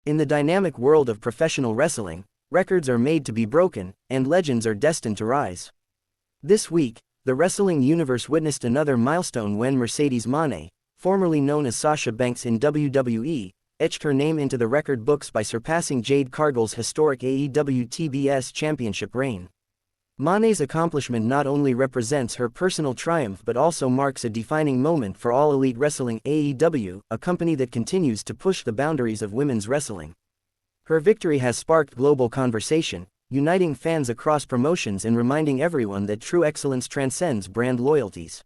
In the dynamic world of professional wrestling, records are made to be broken, and legends are destined to rise. This week, the wrestling universe witnessed another milestone when Mercedes Mone, formerly known as Sasha Banks in WWE, etched her name into the record books by surpassing Jade Cargill's historic AEW TBS Championship reign. Moné's accomplishment not only represents her personal triumph but also marks a defining moment for All Elite Wrestling AEW, a company that continues to push the boundaries of women's wrestling. Her victory has sparked global conversation, uniting fans across promotions and reminding everyone that true excellence transcends brand loyalties.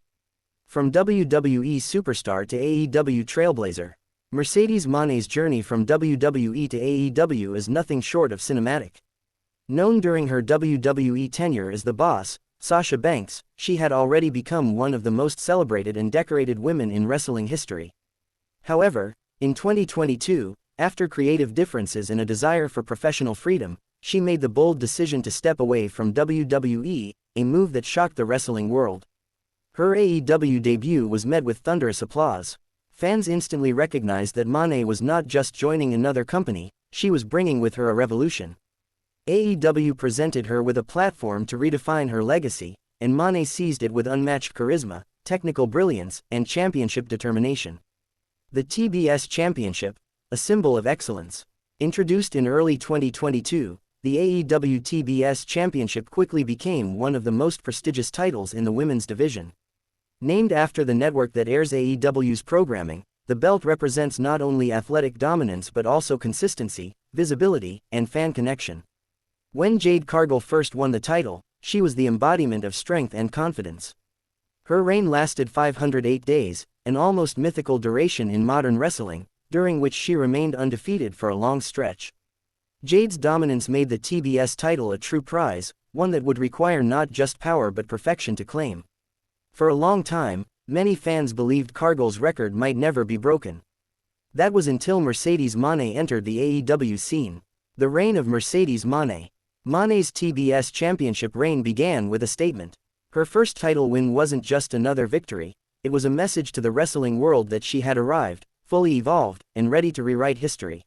From WWE superstar to AEW trailblazer, Mercedes Moné's journey from WWE to AEW is nothing short of cinematic. Known during her WWE tenure as the Boss, Sasha Banks, she had already become one of the most celebrated and decorated women in wrestling history. However, in 2022, after creative differences and a desire for professional freedom, she made the bold decision to step away from WWE, a move that shocked the wrestling world. Her AEW debut was met with thunderous applause. Fans instantly recognized that Moné was not just joining another company, she was bringing with her a revolution. AEW presented her with a platform to redefine her legacy, and Moné seized it with unmatched charisma, technical brilliance, and championship determination. The TBS Championship, a symbol of excellence. Introduced in early 2022, the AEW TBS Championship quickly became one of the most prestigious titles in the women's division. Named after the network that airs AEW's programming, the belt represents not only athletic dominance but also consistency, visibility, and fan connection. When Jade Cargill first won the title, she was the embodiment of strength and confidence. Her reign lasted 508 days, an almost mythical duration in modern wrestling, during which she remained undefeated for a long stretch. Jade's dominance made the TBS title a true prize, one that would require not just power but perfection to claim. For a long time, many fans believed Cargill's record might never be broken. That was until Mercedes Mone entered the AEW scene. The reign of Mercedes Mone. Moné's TBS Championship reign began with a statement. Her first title win wasn't just another victory, it was a message to the wrestling world that she had arrived, fully evolved, and ready to rewrite history.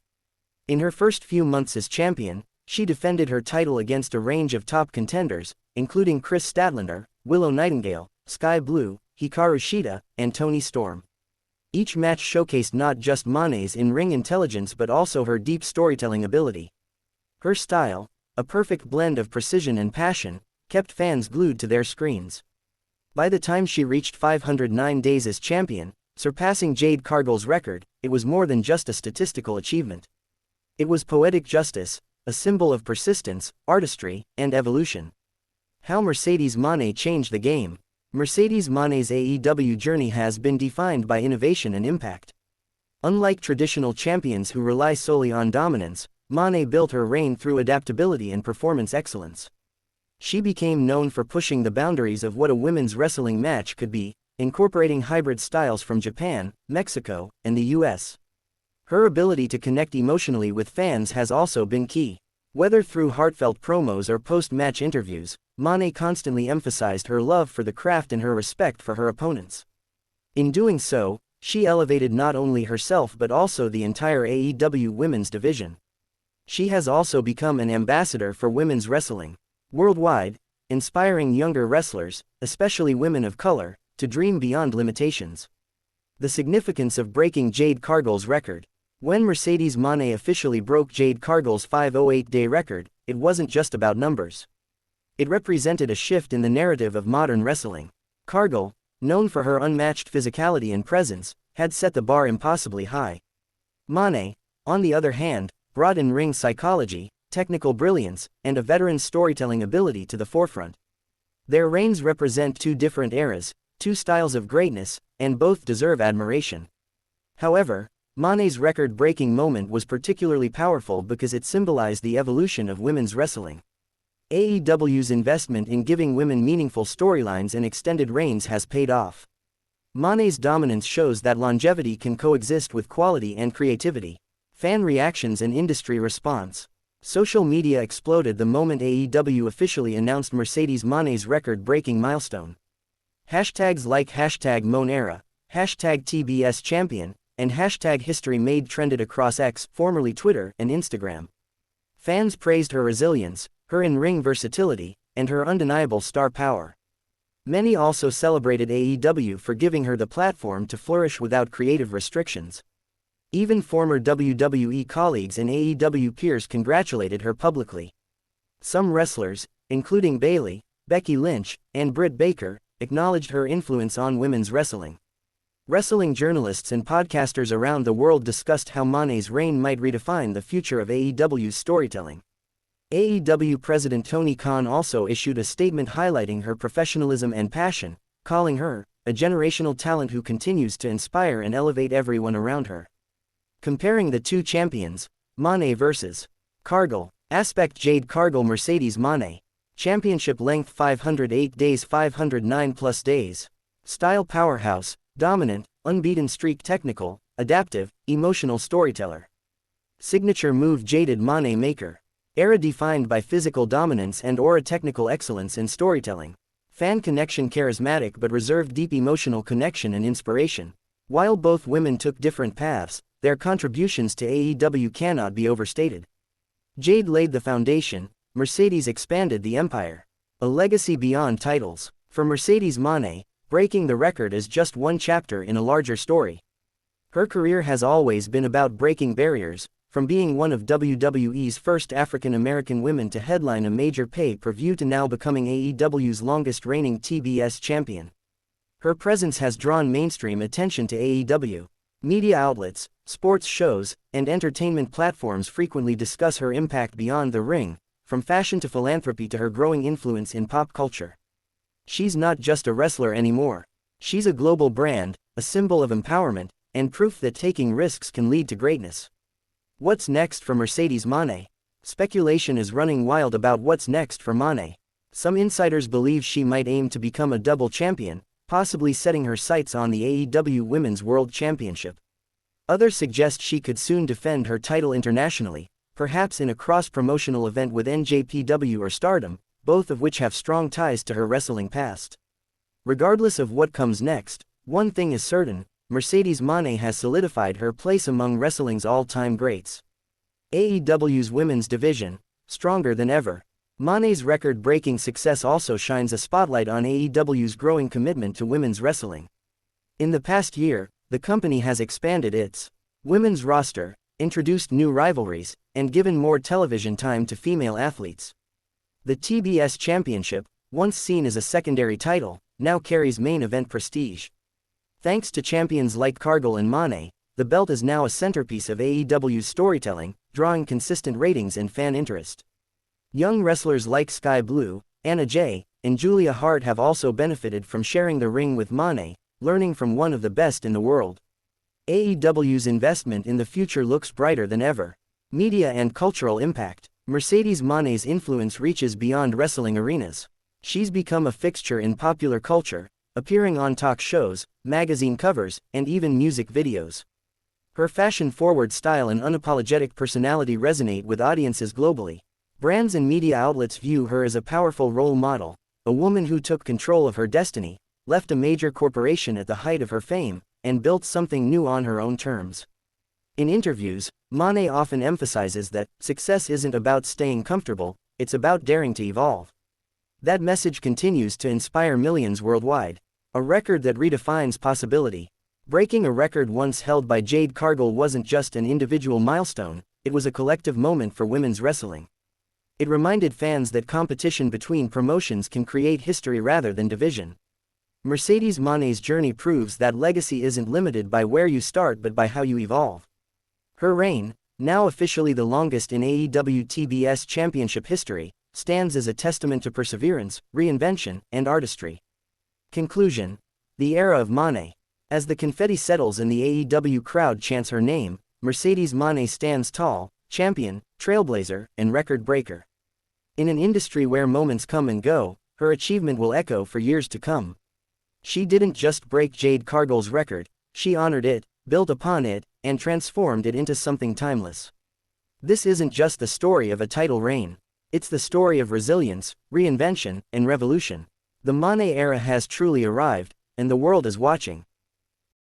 In her first few months as champion, she defended her title against a range of top contenders, including Chris Statlander, Willow Nightingale, Sky Blue, Hikaru Shida, and Toni Storm. Each match showcased not just Moné's in-ring intelligence but also her deep storytelling ability. Her style, a perfect blend of precision and passion, kept fans glued to their screens. By the time she reached 509 days as champion, surpassing Jade Cargill's record, it was more than just a statistical achievement. It was poetic justice, a symbol of persistence, artistry, and evolution. How Mercedes Mone changed the game. Mercedes Mone's AEW journey has been defined by innovation and impact. Unlike traditional champions who rely solely on dominance, Mone built her reign through adaptability and performance excellence. She became known for pushing the boundaries of what a women's wrestling match could be, incorporating hybrid styles from Japan, Mexico, and the US. Her ability to connect emotionally with fans has also been key. Whether through heartfelt promos or post-match interviews, Mone constantly emphasized her love for the craft and her respect for her opponents. In doing so, she elevated not only herself but also the entire AEW women's division. She has also become an ambassador for women's wrestling worldwide, inspiring younger wrestlers, especially women of color, to dream beyond limitations. The significance of breaking Jade Cargill's record. When Mercedes Mone officially broke Jade Cargill's 508-day record, it wasn't just about numbers. It represented a shift in the narrative of modern wrestling. Cargill, known for her unmatched physicality and presence, had set the bar impossibly high. Mone, on the other hand, brought in-ring psychology, technical brilliance, and a veteran's storytelling ability to the forefront. Their reigns represent two different eras, two styles of greatness, and both deserve admiration. However, Mone's record-breaking moment was particularly powerful because it symbolized the evolution of women's wrestling. AEW's investment in giving women meaningful storylines and extended reigns has paid off. Mone's dominance shows that longevity can coexist with quality and creativity. Fan reactions and industry response. Social media exploded the moment AEW officially announced Mercedes Mone's record-breaking milestone. Hashtags like #MoneEra, #TBS Champion, and hashtag history made trended across X, formerly Twitter, and Instagram. Fans praised her resilience, her in-ring versatility, and her undeniable star power. Many also celebrated AEW for giving her the platform to flourish without creative restrictions. Even former WWE colleagues and AEW peers congratulated her publicly. Some wrestlers, including Bayley, Becky Lynch, and Britt Baker, acknowledged her influence on women's wrestling. Wrestling journalists and podcasters around the world discussed how Moné's reign might redefine the future of AEW's storytelling. AEW President Tony Khan also issued a statement highlighting her professionalism and passion, calling her a generational talent who continues to inspire and elevate everyone around her. Comparing the two champions, Moné vs. Cargill, aspect Jade Cargill Mercedes Mone, championship length 508 days 509 plus days, style powerhouse, dominant, unbeaten streak technical, adaptive, emotional storyteller. Signature move Jaded Mone maker. Era defined by physical dominance and aura technical excellence in storytelling. Fan connection charismatic but reserved deep emotional connection and inspiration. While both women took different paths, their contributions to AEW cannot be overstated. Jade laid the foundation, Mercedes expanded the empire. A legacy beyond titles. For Mercedes Mone, breaking the record is just one chapter in a larger story. Her career has always been about breaking barriers, from being one of WWE's first African-American women to headline a major pay-per-view to now becoming AEW's longest-reigning TBS champion. Her presence has drawn mainstream attention to AEW. Media outlets, sports shows, and entertainment platforms frequently discuss her impact beyond the ring, from fashion to philanthropy to her growing influence in pop culture. She's not just a wrestler anymore. She's a global brand, a symbol of empowerment, and proof that taking risks can lead to greatness. What's next for Mercedes Mone? Speculation is running wild about what's next for Mone. Some insiders believe she might aim to become a double champion, possibly setting her sights on the AEW Women's World Championship. Others suggest she could soon defend her title internationally, perhaps in a cross-promotional event with NJPW or Stardom, both of which have strong ties to her wrestling past. Regardless of what comes next, one thing is certain: Mercedes Mone has solidified her place among wrestling's all-time greats. AEW's women's division, stronger than ever. Moné's record-breaking success also shines a spotlight on AEW's growing commitment to women's wrestling. In the past year, the company has expanded its women's roster, introduced new rivalries, and given more television time to female athletes. The TBS Championship, once seen as a secondary title, now carries main event prestige. Thanks to champions like Cargill and Mone, the belt is now a centerpiece of AEW's storytelling, drawing consistent ratings and fan interest. Young wrestlers like Sky Blue, Anna Jay, and Julia Hart have also benefited from sharing the ring with Mone, learning from one of the best in the world. AEW's investment in the future looks brighter than ever. Media and cultural impact. Mercedes Mone's influence reaches beyond wrestling arenas. She's become a fixture in popular culture, appearing on talk shows, magazine covers, and even music videos. Her fashion-forward style and unapologetic personality resonate with audiences globally. Brands and media outlets view her as a powerful role model, a woman who took control of her destiny, left a major corporation at the height of her fame, and built something new on her own terms. In interviews, Mone often emphasizes that success isn't about staying comfortable, it's about daring to evolve. That message continues to inspire millions worldwide. A record that redefines possibility. Breaking a record once held by Jade Cargill wasn't just an individual milestone, it was a collective moment for women's wrestling. It reminded fans that competition between promotions can create history rather than division. Mercedes Mone's journey proves that legacy isn't limited by where you start but by how you evolve. Her reign, now officially the longest in AEW TBS Championship history, stands as a testament to perseverance, reinvention, and artistry. Conclusion. The era of Mone. As the confetti settles and the AEW crowd chants her name, Mercedes Mone stands tall, champion, trailblazer, and record breaker. In an industry where moments come and go, her achievement will echo for years to come. She didn't just break Jade Cargill's record, she honored it, built upon it, and transformed it into something timeless. This isn't just the story of a title reign. It's the story of resilience, reinvention, and revolution. The Mone era has truly arrived, and the world is watching.